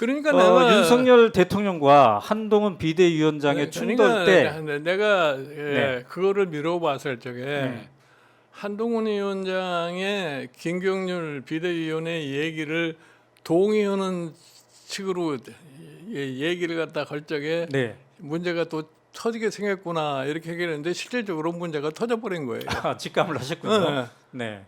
그러니까 내가 윤석열 대통령과 한동훈 비대위원장의 충돌 때 내가 네. 그거를 미뤄봤을 적에 한동훈 위원장의 김경률 비대위원의 얘기를 동의하는 식으로 얘기를 갖다 할 적에 네. 문제가 또 터지게 생겼구나 이렇게 얘기했는데 실질적으로 문제가 터져버린 거예요. 직감을 하셨군요. 네. 네.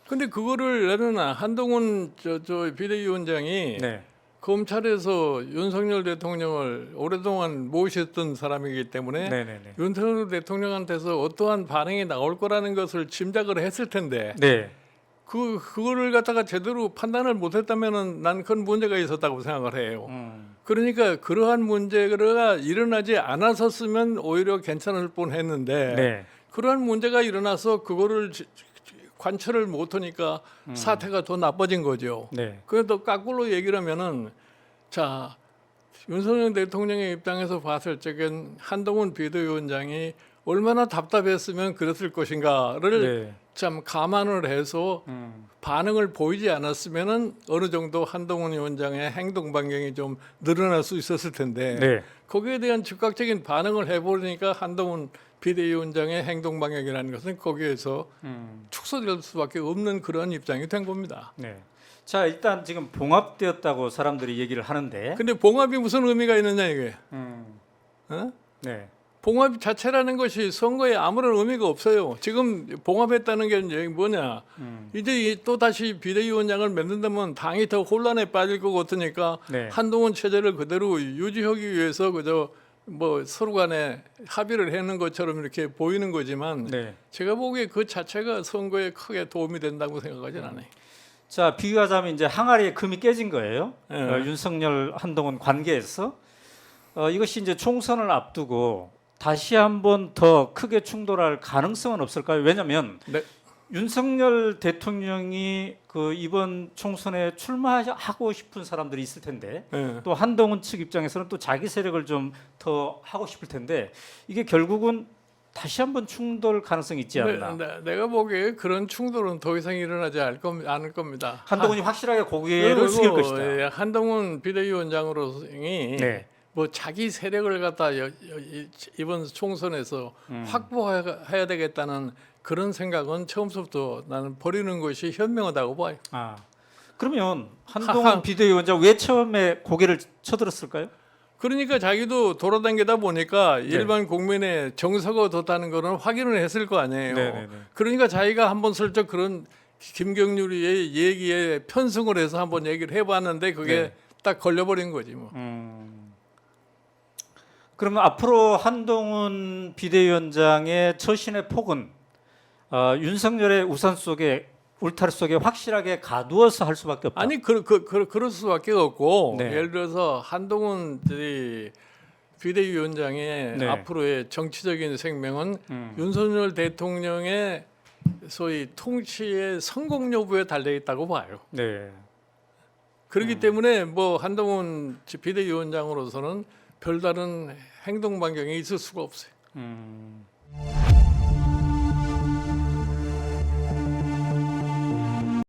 근데 그거를 나는 한동훈 저 비대위원장이 네. 검찰에서 윤석열 대통령을 오랫동안 모셨던 사람이기 때문에 네네네. 윤석열 대통령한테서 어떠한 반응이 나올 거라는 것을 짐작을 했을 텐데 네. 그거를 갖다가 제대로 판단을 못했다면은 난 그건 문제가 있었다고 생각을 해요. 그러니까 그러한 문제가 일어나지 않았었으면 오히려 괜찮을 뻔했는데 네. 그러한 문제가 일어나서 그거를 관철을 못하니까 사태가 더 나빠진 거죠. 네. 그래도 거꾸로 얘기를 하면은 자 윤석열 대통령의 입장에서 봤을 적엔 한동훈 비대위원장이 얼마나 답답했으면 그랬을 것인가를 네. 참 감안을 해서 반응을 보이지 않았으면은 어느 정도 한동훈 위원장의 행동 반경이 좀 늘어날 수 있었을 텐데 네. 거기에 대한 즉각적인 반응을 해버리니까 한동훈 비대위원장의 행동 방향이라는 것은 거기에서 축소될 수밖에 없는 그런 입장이 된 겁니다. 네. 자, 일단 지금 봉합되었다고 사람들이 얘기를 하는데. 근데 봉합이 무슨 의미가 있느냐 이게? 어? 네. 봉합 자체라는 것이 선거에 아무런 의미가 없어요. 지금 봉합했다는 게 이제 뭐냐? 이제 또 다시 비대위원장을 만든다면 당이 더 혼란에 빠질 것 같으니까 네. 한동훈 체제를 그대로 유지하기 위해서 그저 뭐 서로 간에 합의를 해놓은 것처럼 이렇게 보이는 거지만 네. 제가 보기에 그 자체가 선거에 크게 도움이 된다고 생각하진 않아요. 자, 비교하자면 이제 항아리에 금이 깨진 거예요. 네. 윤석열 한동훈 관계에서 이것이 이제 총선을 앞두고 다시 한번 더 크게 충돌할 가능성은 없을까요? 왜냐하면 네. 윤석열 대통령이 그 이번 총선에 출마하고 싶은 사람들이 있을 텐데 네. 또 한동훈 측 입장에서는 또 자기 세력을 좀 더 하고 싶을 텐데 이게 결국은 다시 한번 충돌 가능성이 있지 않나? 내가 보기에 그런 충돌은 더 이상 일어나지 않을 겁니다. 한동훈이 확실하게 고개를 숙일 것이다. 예, 한동훈 비대위원장으로서이 네. 뭐 자기 세력을 갖다 이번 총선에서 확보해야 되겠다는 그런 생각은 처음부터 나는 버리는 것이 현명하다고 봐요. 아, 그러면 한동훈 비대위원장 왜 처음에 고개를 쳐들었을까요? 그러니까 자기도 돌아다니다 보니까 일반 국민의 정서가 어떻다는 거는 확인을 했을 거 아니에요. 네네네. 그러니까 자기가 한번 슬쩍 그런 김경률의 얘기에 편승을 해서 한번 얘기를 해봤는데 그게 네. 딱 걸려버린 거지 뭐. 그러면 앞으로 한동훈 비대위원장의 처신의 폭은 윤석열의 우산 속에 울타리 속에 확실하게 가두어서 할 수밖에 없다. 아니 그럴 수밖에 없고 네. 예를 들어서 한동훈 비대위원장의 네. 앞으로의 정치적인 생명은 윤석열 대통령의 소위 통치의 성공 여부에 달려 있다고 봐요. 네. 그렇기 때문에 뭐 한동훈 비대위원장으로서는 별다른 행동 반경이 있을 수가 없어요.